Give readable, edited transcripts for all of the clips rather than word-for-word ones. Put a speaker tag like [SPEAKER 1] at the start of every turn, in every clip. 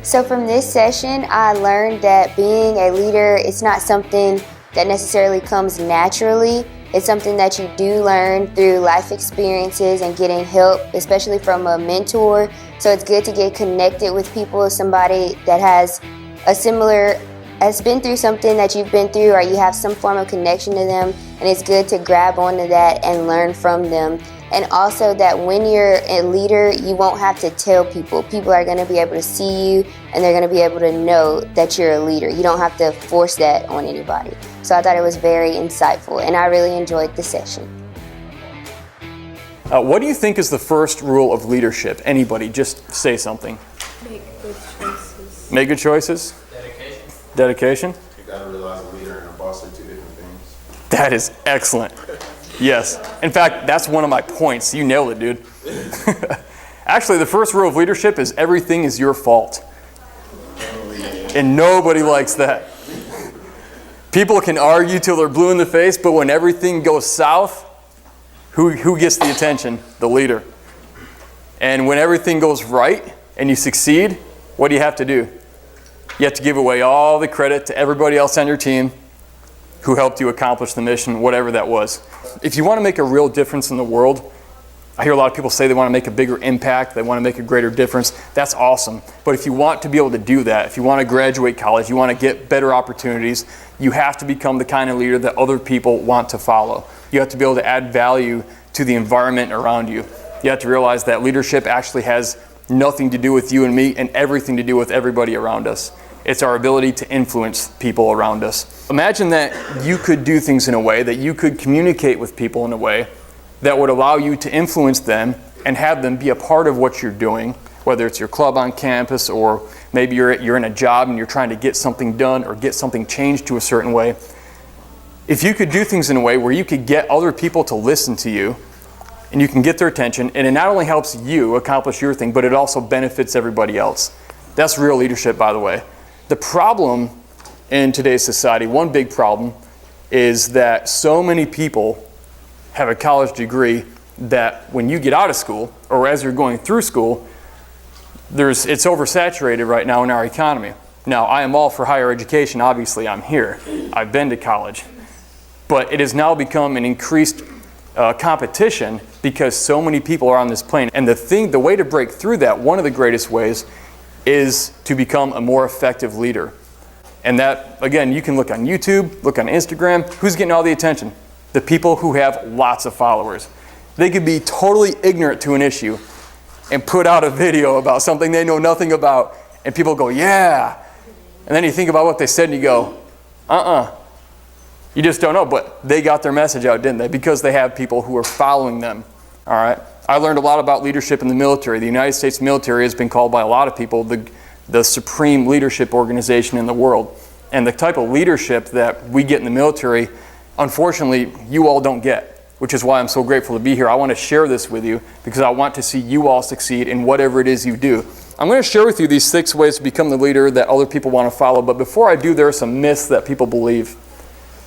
[SPEAKER 1] So from this session, I learned that being a leader is not something that necessarily comes naturally. It's something that you do learn through life experiences and getting help, especially from a mentor. So it's good to get connected with people, somebody that has been through something that you've been through, or you have some form of connection to them, and it's good to grab onto that and learn from them. And also that when you're a leader, you won't have to tell people. People are going to be able to see you, and they're going to be able to know that you're a leader. You don't have to force that on anybody. So I thought it was very insightful, and I really enjoyed the session.
[SPEAKER 2] What do you think is the first rule of leadership? Anybody, just say something.
[SPEAKER 3] Make good choices.
[SPEAKER 2] Make good choices? Dedication?
[SPEAKER 4] You gotta realize a leader and a boss are two different things.
[SPEAKER 2] That is excellent. Yes. In fact, that's one of my points. You nailed it, dude. Actually, the first rule of leadership is everything is your fault. And nobody likes that. People can argue till they're blue in the face, but when everything goes south, who gets the attention? The leader. And when everything goes right and you succeed, what do you have to do? You have to give away all the credit to everybody else on your team who helped you accomplish the mission, whatever that was. If you want to make a real difference in the world, I hear a lot of people say they want to make a bigger impact, they want to make a greater difference. That's awesome. But if you want to be able to do that, if you want to graduate college, you want to get better opportunities, you have to become the kind of leader that other people want to follow. You have to be able to add value to the environment around you. You have to realize that leadership actually has nothing to do with you and me and everything to do with everybody around us. It's our ability to influence people around us. Imagine that you could do things in a way, that you could communicate with people in a way that would allow you to influence them and have them be a part of what you're doing, whether it's your club on campus or maybe you're in a job and you're trying to get something done or get something changed to a certain way. If you could do things in a way where you could get other people to listen to you and you can get their attention, and it not only helps you accomplish your thing, but it also benefits everybody else. That's real leadership, by the way. The problem in today's society, one big problem, is that so many people have a college degree that when you get out of school, or as you're going through school, it's oversaturated right now in our economy. Now, I am all for higher education. Obviously, I'm here. I've been to college. But it has now become an increased competition because so many people are on this plane. And the way to break through that, one of the greatest ways, is to become a more effective leader. And that, again, you can look on YouTube, look on Instagram. Who's getting all the attention? The people who have lots of followers. They could be totally ignorant to an issue and put out a video about something they know nothing about, and people go, yeah. And then you think about what they said and you go, You just don't know, but they got their message out, didn't they? Because they have people who are following them, all right? I learned a lot about leadership in the military. The United States military has been called by a lot of people the supreme leadership organization in the world. And the type of leadership that we get in the military, unfortunately, you all don't get, which is why I'm so grateful to be here. I want to share this with you because I want to see you all succeed in whatever it is you do. I'm going to share with you these 6 ways to become the leader that other people want to follow. But before I do, there are some myths that people believe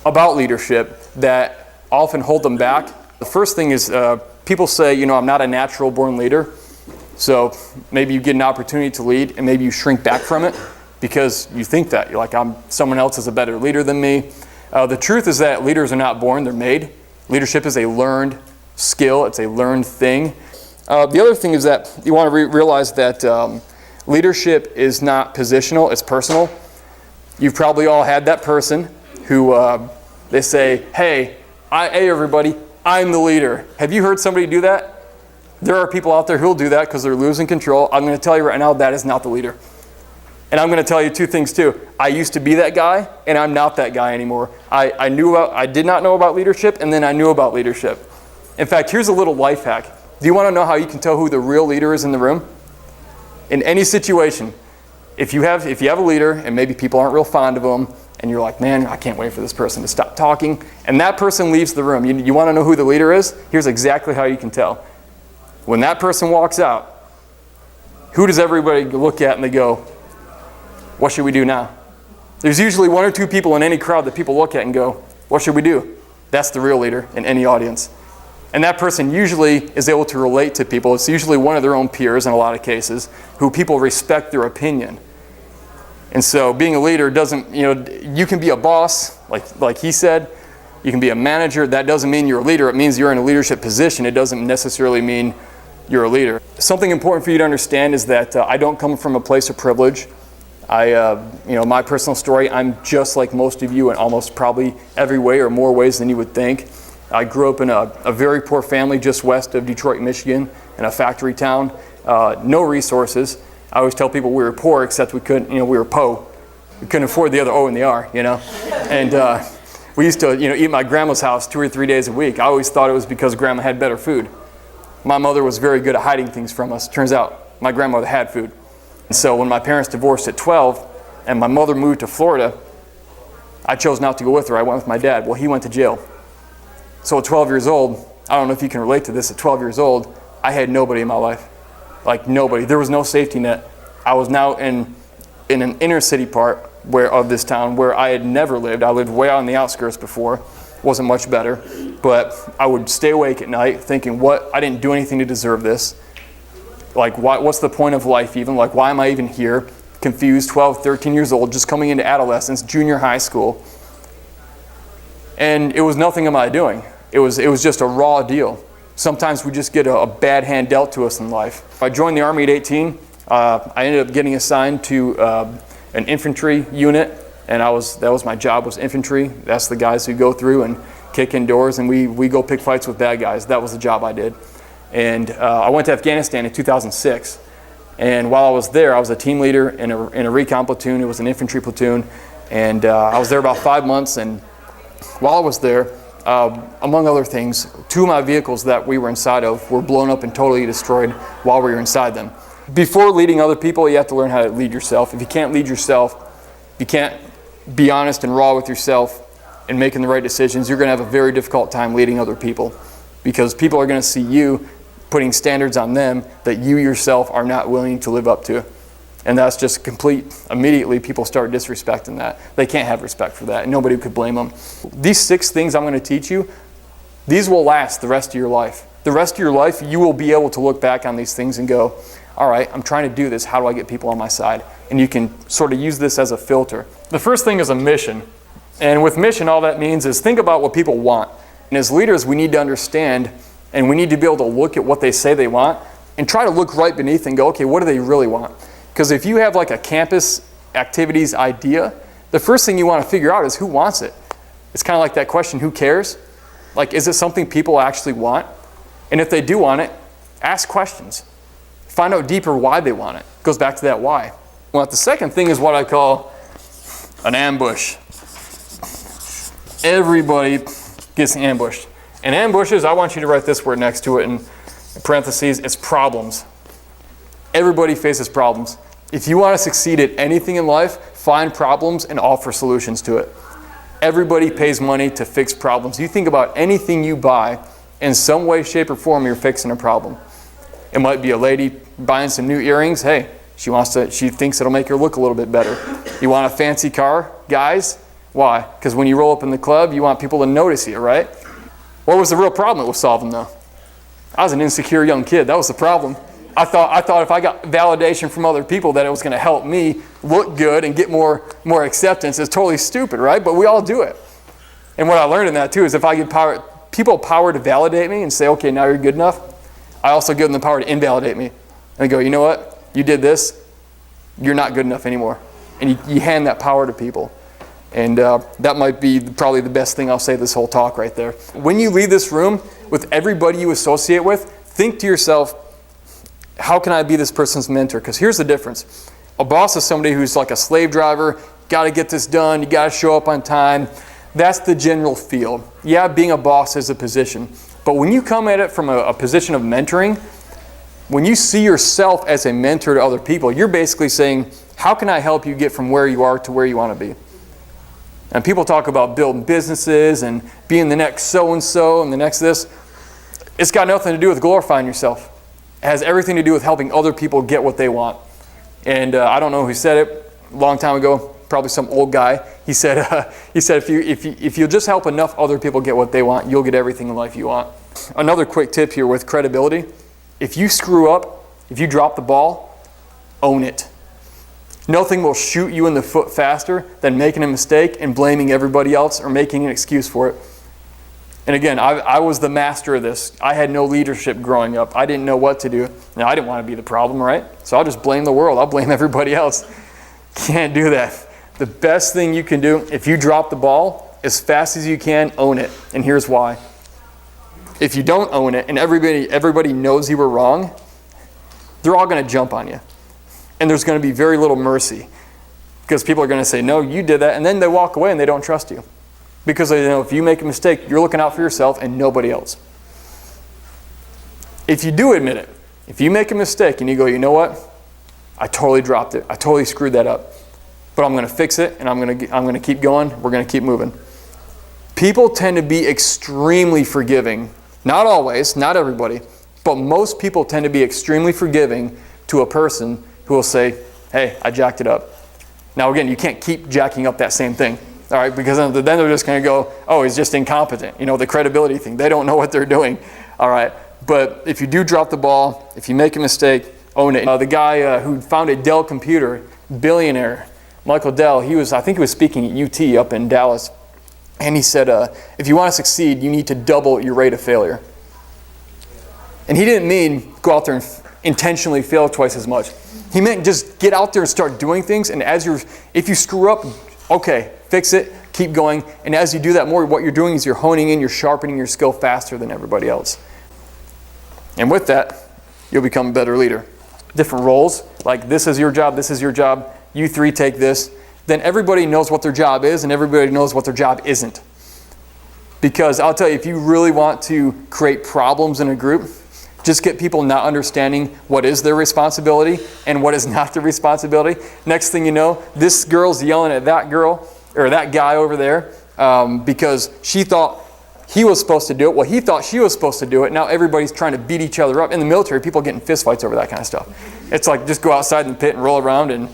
[SPEAKER 2] about leadership that often hold them back. The first thing is people say, I'm not a natural born leader. So maybe you get an opportunity to lead and maybe you shrink back from it because you think that. You're like, someone else is a better leader than me. The truth is that leaders are not born, they're made. Leadership is a learned skill, it's a learned thing. The other thing is that you want to realize that leadership is not positional, it's personal. You've probably all had that person who they say, hey everybody, I'm the leader. Have you heard somebody do that? There are people out there who will do that because they're losing control. I'm going to tell you right now, that is not the leader. And I'm going to tell you 2 things too. I used to be that guy, and I'm not that guy anymore. I did not know about leadership, and then I knew about leadership. In fact, here's a little life hack. Do you want to know how you can tell who the real leader is in the room? In any situation, if you have a leader, and maybe people aren't real fond of them, and you're like, man, I can't wait for this person to stop talking, and that person leaves the room. You want to know who the leader is? Here's exactly how you can tell. When that person walks out, who does everybody look at and they go, what should we do now? There's usually 1 or 2 people in any crowd that people look at and go, what should we do? That's the real leader in any audience. And that person usually is able to relate to people. It's usually one of their own peers in a lot of cases who people respect their opinion. And so being a leader doesn't, you can be a boss, like he said, you can be a manager. That doesn't mean you're a leader. It means you're in a leadership position. It doesn't necessarily mean you're a leader. Something important for you to understand is that I don't come from a place of privilege. My personal story, I'm just like most of you in almost probably every way or more ways than you would think. I grew up in a very poor family just west of Detroit, Michigan, in a factory town. No resources. I always tell people we were poor, except we couldn't, we were po. We couldn't afford the other O and the R, And we used to, eat at my grandma's house 2 or 3 days a week. I always thought it was because grandma had better food. My mother was very good at hiding things from us. Turns out my grandmother had food. And so when my parents divorced at 12 and my mother moved to Florida, I chose not to go with her. I went with my dad. Well, he went to jail. So at 12 years old, I don't know if you can relate to this, at 12 years old, I had nobody in my life. Like nobody. There was no safety net. I was now in an inner city part of this town where I had never lived. I lived way out on the outskirts before. Wasn't much better. But I would stay awake at night thinking, I didn't do anything to deserve this. Like, what's the point of life even? Like, why am I even here? Confused, 12, 13 years old, just coming into adolescence, junior high school. And it was nothing of my doing. It was just a raw deal. Sometimes we just get a bad hand dealt to us in life. I joined the Army at 18. I ended up getting assigned to an infantry unit, and that was my job, was infantry. That's the guys who go through and kick in doors, and we go pick fights with bad guys. That was the job I did. And I went to Afghanistan in 2006. And while I was there, I was a team leader in a recon platoon. It was an infantry platoon. And I was there about 5 months. And while I was there, among other things, 2 of my vehicles that we were inside of were blown up and totally destroyed while we were inside them. Before leading other people, you have to learn how to lead yourself. If you can't lead yourself, you can't be honest and raw with yourself and making the right decisions, you're going to have a very difficult time leading other people, because people are going to see you putting standards on them that you yourself are not willing to live up to. And that's just immediately people start disrespecting that. They can't have respect for that, and nobody could blame them. These 6 things I'm going to teach you, these will last the rest of your life. The rest of your life, you will be able to look back on these things and go, all right, I'm trying to do this. How do I get people on my side? And you can sort of use this as a filter. The first thing is a mission. And with mission, all that means is think about what people want. And as leaders, we need to understand, and we need to be able to look at what they say they want and try to look right beneath and go, okay, what do they really want? Because if you have like a campus activities idea, the first thing you want to figure out is who wants it. It's kind of like that question, who cares? Like, is it something people actually want? And if they do want it, ask questions. Find out deeper why they want it. It goes back to that why. Well, the second thing is what I call an ambush. Everybody gets ambushed. And ambushes, I want you to write this word next to it in parentheses, it's problems. Everybody faces problems. If you want to succeed at anything in life, find problems and offer solutions to it. Everybody pays money to fix problems. You think about anything you buy, in some way, shape, or form, you're fixing a problem. It might be a lady buying some new earrings. Hey, she thinks it'll make her look a little bit better. You want a fancy car, guys? Why? Because when you roll up in the club, you want people to notice you, right? What was the real problem it was solving, though? I was an insecure young kid. That was the problem. I thought if I got validation from other people that it was going to help me look good and get more acceptance. It's totally stupid, right? But we all do it. And what I learned in that, too, is if I give people power to validate me and say, okay, now you're good enough, I also give them the power to invalidate me. And they go, you know what? You did this. You're not good enough anymore. And you hand that power to people. And that might be probably the best thing I'll say this whole talk right there. When you leave this room with everybody you associate with, think to yourself, how can I be this person's mentor? Because here's the difference. A boss is somebody who's like a slave driver. Got to get this done. You got to show up on time. That's the general feel. Yeah, being a boss is a position. But when you come at it from a position of mentoring, when you see yourself as a mentor to other people, you're basically saying, how can I help you get from where you are to where you want to be? And people talk about building businesses and being the next so-and-so and the next this. It's got nothing to do with glorifying yourself. It has everything to do with helping other people get what they want. And I don't know who said it a long time ago, probably some old guy. He said if you'll just help enough other people get what they want, you'll get everything in life you want. Another quick tip here with credibility. If you screw up, if you drop the ball, own it. Nothing will shoot you in the foot faster than making a mistake and blaming everybody else or making an excuse for it. And again, I was the master of this. I had no leadership growing up. I didn't know what to do. Now, I didn't want to be the problem, right? So I'll just blame the world. I'll blame everybody else. Can't do that. The best thing you can do, if you drop the ball, as fast as you can, own it. And here's why. If you don't own it and everybody knows you were wrong, they're all going to jump on you. And there's going to be very little mercy. Because people are going to say, no, you did that. And then they walk away and they don't trust you. Because they know if you make a mistake, you're looking out for yourself and nobody else. If you do admit it, if you make a mistake and you go, you know what? I totally dropped it. I totally screwed that up. But I'm going to fix it and I'm going to keep going. We're going to keep moving. People tend to be extremely forgiving. Not always, not everybody, but most people tend to be extremely forgiving to a person who will say, hey, I jacked it up. Now again, you can't keep jacking up that same thing. All right, because then they're just going to go, oh, he's just incompetent. You know, the credibility thing. They don't know what they're doing. All right, but if you do drop the ball, if you make a mistake, own it. The guy who founded Dell Computer, billionaire, Michael Dell, I think he was speaking at UT up in Dallas. And he said, if you want to succeed, you need to double your rate of failure. And he didn't mean go out there and intentionally fail twice as much. He meant just get out there and start doing things. And if you screw up, okay, fix it, keep going. And as you do that more, what you're doing is you're honing in, you're sharpening your skill faster than everybody else. And with that, you'll become a better leader. Different roles, like this is your job, you three take this. Then everybody knows what their job is and everybody knows what their job isn't. Because I'll tell you, if you really want to create problems in a group, just get people not understanding what is their responsibility and what is not their responsibility. Next thing you know, this girl's yelling at that girl or that guy over there because she thought he was supposed to do it. Well, he thought she was supposed to do it. Now everybody's trying to beat each other up. In the military, people get in fistfights over that kind of stuff. It's like just go outside in the pit and roll around and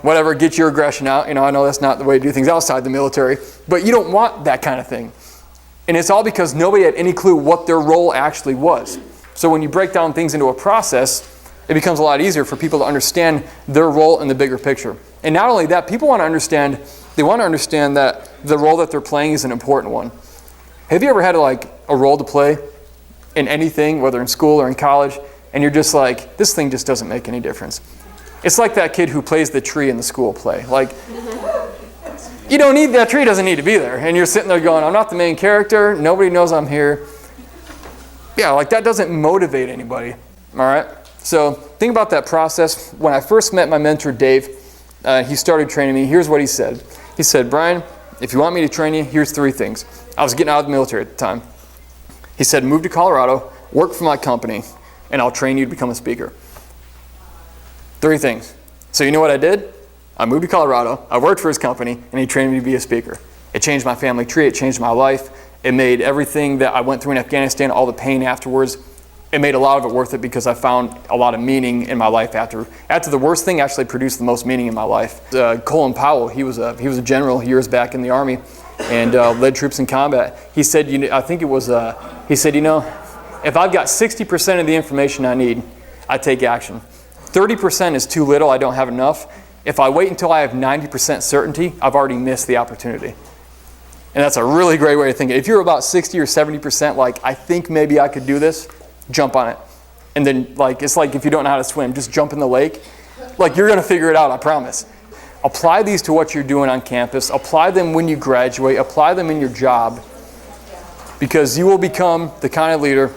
[SPEAKER 2] whatever, get your aggression out. I know that's not the way to do things outside the military, but you don't want that kind of thing. And it's all because nobody had any clue what their role actually was. So when you break down things into a process, it becomes a lot easier for people to understand their role in the bigger picture. And not only that, people want to understand that the role that they're playing is an important one. Have you ever had a role to play in anything, whether in school or in college, and you're just like, this thing just doesn't make any difference? It's like that kid who plays the tree in the school play. You don't need, that tree doesn't need to be there. And you're sitting there going, I'm not the main character. Nobody knows I'm here. Yeah, that doesn't motivate anybody. All right? So think about that process. When I first met my mentor, Dave, he started training me. Here's what he said. He said, Brian, if you want me to train you, here's 3 things. I was getting out of the military at the time. He said, move to Colorado, work for my company, and I'll train you to become a speaker. 3 things. So you know what I did? I moved to Colorado, I worked for his company, and he trained me to be a speaker. It changed my family tree, it changed my life. It made everything that I went through in Afghanistan, all the pain afterwards, it made a lot of it worth it because I found a lot of meaning in my life after. After the worst thing actually produced the most meaning in my life. Colin Powell, he was a general years back in the Army and led troops in combat. He said, if I've got 60% of the information I need, I take action. 30% is too little, I don't have enough. If I wait until I have 90% certainty, I've already missed the opportunity. And that's a really great way to think. If you're about 60 or 70%, I think maybe I could do this, jump on it. And then, it's like if you don't know how to swim, just jump in the lake. You're going to figure it out, I promise. Apply these to what you're doing on campus. Apply them when you graduate. Apply them in your job. Because you will become the kind of leader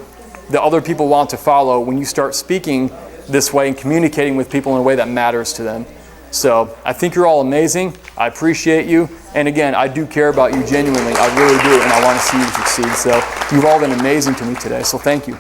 [SPEAKER 2] that other people want to follow when you start speaking this way and communicating with people in a way that matters to them. So I think you're all amazing. I appreciate you. And again, I do care about you genuinely. I really do. And I want to see you succeed. So you've all been amazing to me today. So thank you.